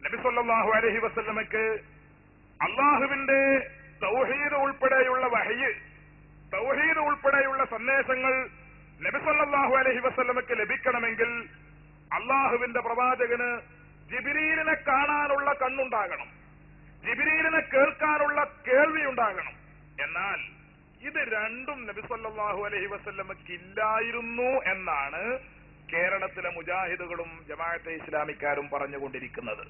നബി സല്ലല്ലാഹു അലൈഹി വസല്ലമക്ക് അള്ളാഹുവിന്റെ തൗഹീദ് ഉൾപ്പെടെയുള്ള വഹയ്യ്, തൗഹീദ് ഉൾപ്പെടെയുള്ള സന്ദേശങ്ങൾ നബി സല്ലല്ലാഹു അലൈഹി വസല്ലമക്ക് ലഭിക്കണമെങ്കിൽ അള്ളാഹുവിന്റെ പ്രവാചകന് ജിബ്രീലിനെ കാണാനുള്ള കണ്ണുണ്ടാകണം, ജിബ്രീലിനെ കേൾക്കാനുള്ള കേൾവി ഉണ്ടാകണം. എന്നാൽ ഇത് രണ്ടും നബി സല്ലല്ലാഹു അലൈഹി വസല്ലമക്ക് ഇല്ലായിരുന്നു എന്നാണ് കേരളത്തിലെ മുജാഹിദുകളും ജമാഅത്തെ ഇസ്ലാമിക്കാരും പറഞ്ഞുകൊണ്ടിരിക്കുന്നത്.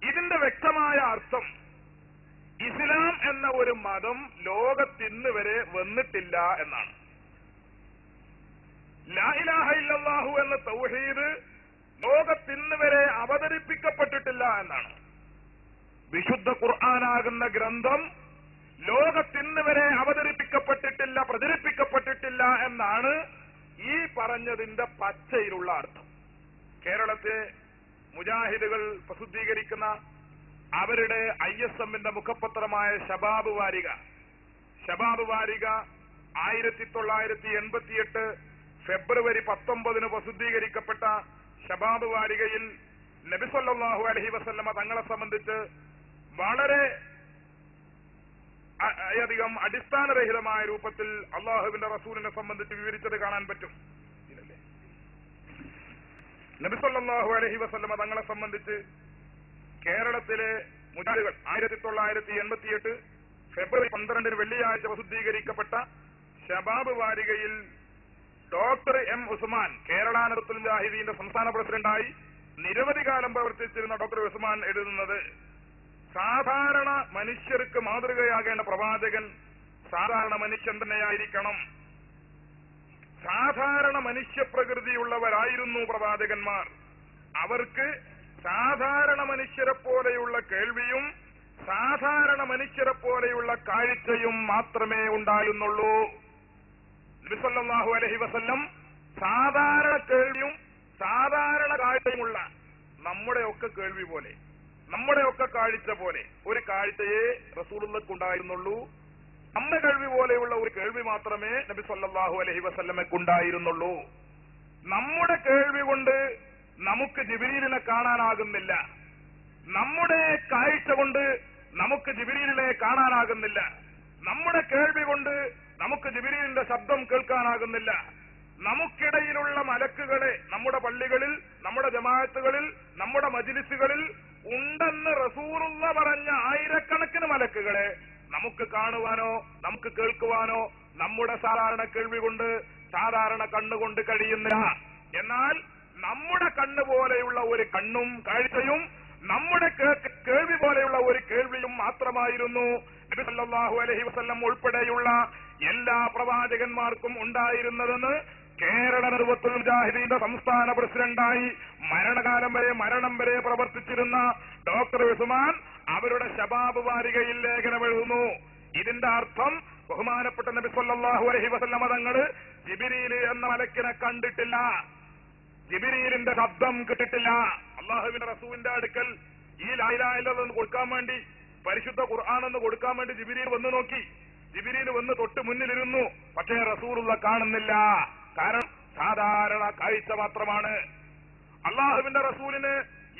ഇതിന്റെ വ്യക്തമായ അർത്ഥം ഇസ്ലാം എന്ന ഒരു മതം ലോകത്തിന്ന് വരെ വന്നിട്ടില്ല എന്നാണ്. ലാ ഇലാഹ ഇല്ലല്ലാഹു എന്ന തൗഹീദ് ലോകത്തിന്ന് വരെ അവതരിപ്പിക്കപ്പെട്ടിട്ടില്ല എന്നാണ്. വിശുദ്ധ ഖുർആനാകുന്ന ഗ്രന്ഥം ലോകത്തിന്ന് വരെ അവതരിപ്പിക്കപ്പെട്ടിട്ടില്ല, പ്രചരിപ്പിക്കപ്പെട്ടിട്ടില്ല എന്നാണ് ഈ പറഞ്ഞതിന്റെ പച്ചയിലുള്ള അർത്ഥം. കേരളത്തെ മുജാഹിദുകൾ പ്രസിദ്ധീകരിക്കുന്ന അവരുടെ ISMന്റെ മുഖപത്രമായ ശബാബ് വാരിക 1988 ഫെബ്രുവരി 19 പ്രസിദ്ധീകരിക്കപ്പെട്ട ശബാബ് വാരികയിൽ നബി സല്ലല്ലാഹു അലൈഹി വസല്ലമ തങ്ങളെ സംബന്ധിച്ച് വളരെ അധികം അടിസ്ഥാനരഹിതമായ രൂപത്തിൽ അള്ളാഹുവിന്റെ റസൂലിനെ സംബന്ധിച്ച് വിവരിച്ചത് കാണാൻ പറ്റും. നബി സല്ലല്ലാഹു അലൈഹി വസല്ലമ തങ്ങളെ സംബന്ധിച്ച് കേരളത്തിലെ മുജാഹിദുകൾ 1988 ഫെബ്രുവരി 12 വെള്ളിയാഴ്ച പ്രസിദ്ധീകരിക്കപ്പെട്ട ശബാബ് വാരികയിൽ ഡോക്ടർ M. ഉസ്മാൻ, കേരള നദത്തുൽ മുജാഹിദീന്റെ സംസ്ഥാന പ്രസിഡന്റായി നിരവധി കാലം പ്രവർത്തിച്ചിരുന്ന ഡോക്ടർ ഉസ്മാൻ എഴുതുന്നത്, സാധാരണ മനുഷ്യർക്ക് മാതൃകയാകേണ്ട പ്രവാചകൻ സാധാരണ മനുഷ്യൻ തന്നെയായിരിക്കണം. സാധാരണ മനുഷ്യപ്രകൃതിയുള്ളവരായിരുന്നു പ്രവാചകന്മാർ. അവർക്ക് സാധാരണ മനുഷ്യരെ പോലെയുള്ള കേൾവിയും സാധാരണ മനുഷ്യരെ പോലെയുള്ള കാഴ്ചയും മാത്രമേ ഉണ്ടായിരുന്നുള്ളൂ. നബി സല്ലല്ലാഹു അലൈഹി വസല്ലം സാധാരണ കേൾവിയും സാധാരണ കാഴ്ചയുമുള്ള നമ്മുടെയൊക്കെ കേൾവി പോലെ, നമ്മുടെയൊക്കെ കാഴ്ച പോലെ ഒരു കാഴ്ചയെ റസൂലുള്ളാഹിക്ക് ഉണ്ടായിരുന്നുള്ളൂ. നമ്മുടെ കേൾവി പോലെയുള്ള ഒരു കേൾവി മാത്രമേ നബി സല്ലല്ലാഹു അലൈഹി വസല്ലമക്ക് ഉണ്ടായിരുന്നുള്ളൂ. നമ്മുടെ കേൾവി കൊണ്ട് നമുക്ക് ജിബ്രീലിനെ കാണാനാകുന്നില്ല, നമ്മുടെ കാഴ്ച കൊണ്ട് നമുക്ക് ജിബ്രീലിനെ കാണാനാകുന്നില്ല, നമ്മുടെ കേൾവി കൊണ്ട് നമുക്ക് ജിബ്രീലിന്റെ ശബ്ദം കേൾക്കാനാകുന്നില്ല. നമുക്കിടയിലുള്ള മലക്കുകളെ നമ്മുടെ പള്ളികളിൽ, നമ്മുടെ ജമാഅത്തുകളിൽ, നമ്മുടെ മജ്ലിസുകളിൽ ഉണ്ടെന്ന് റസൂലുള്ളാഹി പറഞ്ഞ ആയിരക്കണക്കിന് മലക്കുകളെ നമുക്ക് കാണുവാനോ നമുക്ക് കേൾക്കുവാനോ നമ്മുടെ സാധാരണ കേൾവി കൊണ്ട്, സാധാരണ കണ്ണുകൊണ്ട് കഴിയുന്നില്ല. എന്നാൽ നമ്മുടെ കണ്ണ് പോലെയുള്ള ഒരു കണ്ണും കാഴ്ചയും നമ്മുടെ കേൾവി പോലെയുള്ള ഒരു കേൾവിയും മാത്രമായിരുന്നു നബി സല്ലല്ലാഹു അലൈഹി വസല്ലം ഉൾപ്പെടെയുള്ള എല്ലാ പ്രവാചകന്മാർക്കും ഉണ്ടായിരുന്നതെന്ന് കേരള നദത്തുൽ മുജാഹിദീന്റെ സംസ്ഥാന പ്രസിഡന്റായി മരണം വരെ പ്രവർത്തിച്ചിരുന്ന ഡോക്ടർ ഉസ്മാൻ അവരുടെ ശബാബ് വാരികയിൽ ലേഖനം എഴുതുന്നു. ഇതിന്റെ അർത്ഥം ബഹുമാനപ്പെട്ട നബി സല്ലല്ലാഹു അലൈഹി വസല്ലം തങ്ങൾ ജിബ്രീൽ എന്ന മലക്കിനെ കണ്ടിട്ടില്ല, ജിബ്രീലിന്റെ ശബ്ദം കേട്ടിട്ടില്ല. അള്ളാഹുവിന്റെ റസൂലിന്റെ അടുക്കൽ ഈ ലാ ഇലാഹ ഇല്ലല്ലാഹ് കൊടുക്കാൻ വേണ്ടി, പരിശുദ്ധ ഖുർആൻ എന്ന് കൊടുക്കാൻ വേണ്ടി ജിബ്രീൽ വന്നു നോക്കി. ജിബ്രീൽ വന്ന് തൊട്ട് മുന്നിലിരുന്നു. പക്ഷേ റസൂലുള്ളാഹി കാണുന്നില്ല. കാരണം സാധാരണ കാഴ്ച മാത്രമാണ്. അള്ളാഹുവിന്റെ റസൂലിന്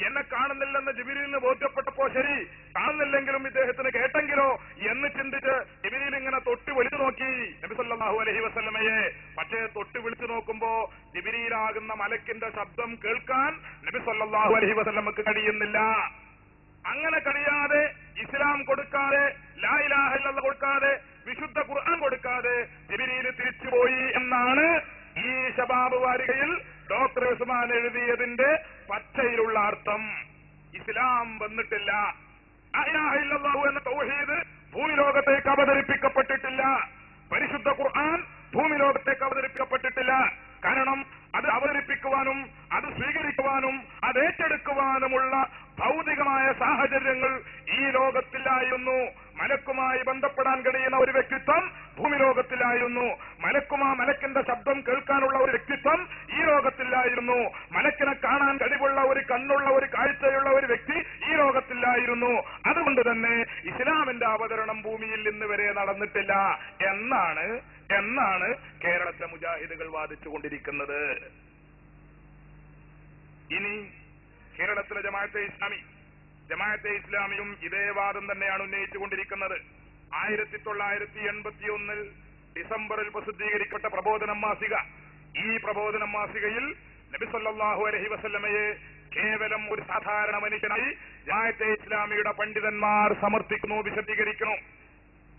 എന്നെ കാണുന്നില്ലെന്ന് ജിബ്രീലിന് ബോധ്യപ്പെട്ടപ്പോ ശരി, കാണുന്നില്ലെങ്കിലും ഇദ്ദേഹത്തിന് കേട്ടെങ്കിലോ എന്ന് ചിന്തിച്ച് ജിബ്രീൽ ഇങ്ങനെ തൊട്ട് വിളിച്ചു നോക്കി നബി സല്ലല്ലാഹു അലൈഹി വസല്ലമയെ. പക്ഷേ തൊട്ട് വിളിച്ചു നോക്കുമ്പോ ജിബ്രീലാകുന്ന മലക്കിന്റെ ശബ്ദം കേൾക്കാൻ നബി സല്ലല്ലാഹു അലൈഹി വസല്ലമക്ക് കഴിയുന്നില്ല. അങ്ങനെ കഴിയാതെ ഇസ്ലാം കൊടുക്കാതെ, ലാ ഇലാഹ ഇല്ലല്ലാഹ് കൊടുക്കാതെ, വിശുദ്ധ ഖുർആൻ കൊടുക്കാതെ ജിബ്രീൽ തിരിച്ചുപോയി എന്നാണ് ഈ ശബാബ് വാരികയിൽ ഡോക്ടർ ഉസ്മാൻ എഴുതിയതിന്റെ പച്ചയിലുള്ള അർത്ഥം. ഇസ്ലാം വന്നിട്ടില്ല, ലാ ഇലാഹ ഇല്ലല്ലാഹു എന്ന തൗഹീദ് ഭൂമി ലോകത്തേക്ക് അവതരിപ്പിക്കപ്പെട്ടിട്ടില്ല, പരിശുദ്ധ ഖുർആൻ ഭൂമി ലോകത്തേക്ക് അവതരിപ്പിക്കപ്പെട്ടിട്ടില്ല. കാരണം അത് അവതരിപ്പിക്കുവാനും അത് സ്വീകരിക്കുവാനും അത് ഏറ്റെടുക്കുവാനുമുള്ള ഭൗതികമായ സാഹചര്യങ്ങൾ ഈ ലോകത്തിലായിരുന്നു. മലക്കുമായി ബന്ധപ്പെടാൻ കഴിയുന്ന ഒരു വ്യക്തിത്വം ഭൂമി ലോകത്തിലായിരുന്നു. മലക്കിന്റെ ശബ്ദം കേൾക്കാനുള്ള ഒരു വ്യക്തിത്വം ഈ ലോകത്തിലായിരുന്നു. മലക്കിനെ കാണാൻ കഴിവുള്ള ഒരു കണ്ണുള്ള ഒരു കാഴ്ചയുള്ള ഒരു വ്യക്തി ഈ ലോകത്തിലായിരുന്നു. അതുകൊണ്ട് തന്നെ ഇസ്ലാമിന്റെ അവതരണം ഭൂമിയിൽ ഇന്ന് വരെ നടന്നിട്ടില്ല എന്നാണ് കേരളത്തിലെ മുജാഹിദുകൾ വാദിച്ചുകൊണ്ടിരിക്കുന്നത്. ഇനി കേരളത്തിലെ കേരളത്തിലെ ജമാഅത്തെ ഇസ്ലാമിയും ഇതേ വാദം തന്നെയാണ് ഉന്നയിച്ചുകൊണ്ടിരിക്കുന്നത്. 1981 ഡിസംബറിൽ പ്രസിദ്ധീകരിക്കപ്പെട്ട പ്രബോധനം മാസിക, ഈ പ്രബോധനം മാസികയിൽ നബി സല്ലല്ലാഹു അലൈഹി വസല്ലമയെ കേവലം ഒരു സാധാരണ മനുഷ്യനായി ജമാഅത്തെ ഇസ്ലാമിയുടെ പണ്ഡിതന്മാർ സമർത്ഥിക്കുന്നു, വിശദീകരിക്കുന്നു.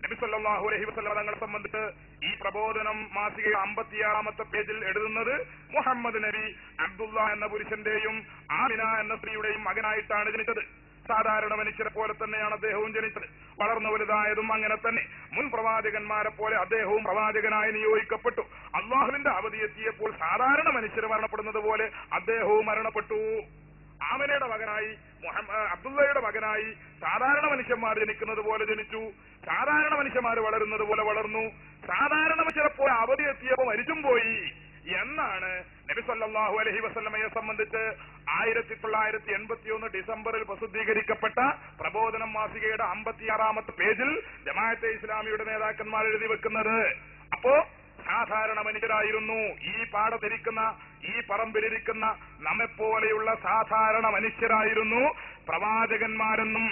നബി സല്ലല്ലാഹു അലൈഹി വസല്ലമ തങ്ങളെ സംബന്ധിച്ച് ഈ പ്രബോധനം മാസിക 56-ാമത്തെ പേജിൽ എഴുതുന്നത് മുഹമ്മദ് നബി അബ്ദുള്ള എന്ന പുരുഷന്റെയും ആമിന എന്ന സ്ത്രീയുടെയും മകനായിട്ടാണ് ജനിച്ചത്. സാധാരണ മനുഷ്യരെ പോലെ തന്നെയാണ് അദ്ദേഹവും ജനിച്ചത്. വളർന്നു വലുതായതും അങ്ങനെ തന്നെ. മുൻ പ്രവാചകന്മാരെ പോലെ അദ്ദേഹവും പ്രവാചകനായി നിയോഗിക്കപ്പെട്ടു. അള്ളാഹുവിന്റെ അവധി എത്തിയപ്പോൾ സാധാരണ മനുഷ്യർ മരണപ്പെടുന്നത് പോലെ അദ്ദേഹവും മരണപ്പെട്ടു. ആമിനയുടെ മകനായി അബ്ദുള്ളയുടെ മകനായി സാധാരണ മനുഷ്യന്മാർ ജനിക്കുന്നത് പോലെ ജനിച്ചു. സാധാരണ മനുഷ്യന്മാർ വളരുന്നത് പോലെ വളർന്നു. സാധാരണ മനുഷ്യരെ പോലെ അവധി എത്തിയപ്പോൾ മരിച്ചും പോയി എന്നാണ് നബി സല്ലല്ലാഹു അലൈഹി വസല്ലമയെ സംബന്ധിച്ച് 1981 ഡിസംബറിൽ പ്രസിദ്ധീകരിക്കപ്പെട്ട പ്രബോധനം മാസികയുടെ 56-ാമത്തെ പേജിൽ ജമാഅത്തെ ഇസ്ലാമിയുടെ നേതാക്കന്മാർ എഴുതി വെക്കുന്നത്. അപ്പോ സാധാരണ മനുഷ്യരായിരുന്നു ഈ പാടത്തിരിക്കുന്ന, ഈ പറമ്പിലിരിക്കുന്ന നമ്മെപ്പോലെയുള്ള സാധാരണ മനുഷ്യരായിരുന്നു പ്രവാചകന്മാരെന്നും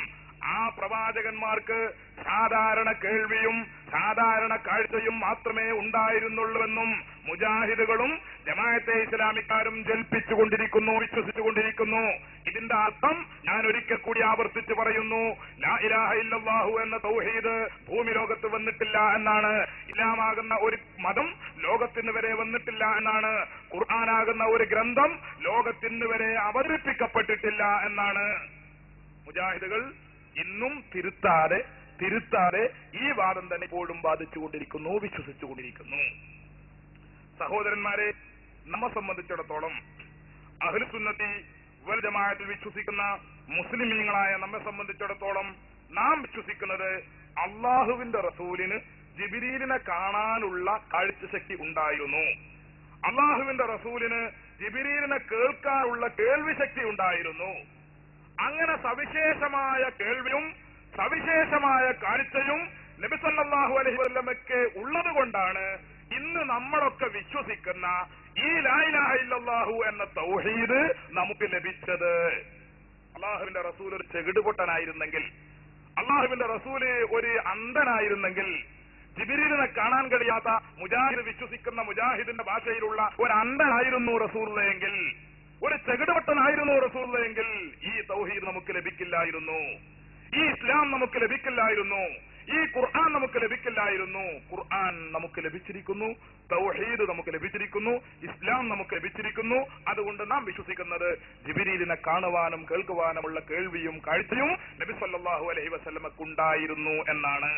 ആ പ്രവാചകന്മാർക്ക് സാധാരണ കേൾവിയും സാധാരണ കാഴ്ചയും മാത്രമേ ഉണ്ടായിരുന്നുള്ളൂവെന്നും മുജാഹിദുകളും ജമാഅത്തെ ഇസ്ലാമിക്കാരും ജൽപ്പിച്ചുകൊണ്ടിരിക്കുന്നു, വിശ്വസിച്ചുകൊണ്ടിരിക്കുന്നു. ഇതിന്റെ അർത്ഥം ഞാൻ ഒരിക്കൽ കൂടി ആവർത്തിച്ചു പറയുന്നു, ലാ ഇലാഹ ഇല്ലല്ലാഹു എന്ന തൗഹീദ് ഭൂമി ലോകത്ത് വന്നിട്ടില്ല എന്നാണ്. ഇസ്ലാമാകുന്ന ഒരു മതം ലോകത്തിന് വരെ വന്നിട്ടില്ല എന്നാണ്. ഖുർആനാകുന്ന ഒരു ഗ്രന്ഥം ലോകത്തിന് വരെ അവതരിപ്പിക്കപ്പെട്ടിട്ടില്ല എന്നാണ്. മുജാഹിദുകൾ ഇന്നും തിരുത്താതെ ഈ വാദം തന്നെ ഇപ്പോഴും ബാധിച്ചുകൊണ്ടിരിക്കുന്നു, വിശ്വസിച്ചുകൊണ്ടിരിക്കുന്നു. സഹോദരന്മാരെ, നമ്മെ സംബന്ധിച്ചിടത്തോളം അഹ്ലുസുന്നത്തി വൽ ജമാഅത്തിൽ വിശ്വസിക്കുന്ന മുസ്ലിമീങ്ങളായ നമ്മെ സംബന്ധിച്ചിടത്തോളം നാം വിശ്വസിക്കുന്നത് അള്ളാഹുവിന്റെ റസൂലിന് ജിബ്രീലിനെ കാണാനുള്ള കാഴ്ചശക്തി ഉണ്ടായിരുന്നു. അള്ളാഹുവിന്റെ റസൂലിന് ജിബ്രീലിനെ കേൾക്കാനുള്ള കേൾവിശക്തി ഉണ്ടായിരുന്നു. അങ്ങനെ സവിശേഷമായ കേൾവിയും സവിശേഷമായ കാഴ്ചയും നബി സല്ലല്ലാഹു അലൈഹി വസല്ലമയ്ക്ക് ഉള്ളതുകൊണ്ടാണ് ഇന്ന് നമ്മളൊക്കെ വിശ്വസിക്കുന്ന ഈ ലാ ഇലാഹ ഇല്ലല്ലാഹു എന്ന തൗഹീദ് നമുക്ക് ലഭിച്ചത്. അള്ളാഹുവിന്റെ റസൂൽ ഒരു ചെകിടുപൊട്ടനായിരുന്നെങ്കിൽ, അള്ളാഹുവിന്റെ റസൂല് ഒരു അന്ധനായിരുന്നെങ്കിൽ, ജിബ്രീലിനെ കാണാൻ കഴിയാത്ത മുജാഹിദ് വിശ്വസിക്കുന്ന മുജാഹിദിന്റെ ഭാഷയിലുള്ള ഒരു അന്ധനായിരുന്നു റസൂലുള്ളാഹിയെങ്കിൽ, ഒരു ചെകിടുപൊട്ടനായിരുന്നു റസൂലുള്ളാഹിയെങ്കിൽ ഈ തൗഹീദ് നമുക്ക് ലഭിക്കില്ലായിരുന്നു, ഈ ഇസ്ലാം നമുക്ക് ലഭിക്കില്ലായിരുന്നു, ഈ ഖുർആൻ നമുക്ക് ലഭിക്കില്ലായിരുന്നു. ഖുർആൻ നമുക്ക് ലഭിച്ചിരിക്കുന്നു, തൗഹീദ് നമുക്ക് ലഭിച്ചിരിക്കുന്നു, ഇസ്ലാം നമുക്ക് ലഭിച്ചിരിക്കുന്നു. അതുകൊണ്ട് നാം വിശ്വസിക്കുന്നത് ജിബ്രീലിനെ കാണുവാനും കേൾക്കുവാനുമുള്ള കേൾവിയും കാഴ്ചയും നബി സല്ലല്ലാഹു അലൈഹി വസല്ലമക്കുണ്ടായിരുന്നു എന്നാണ്.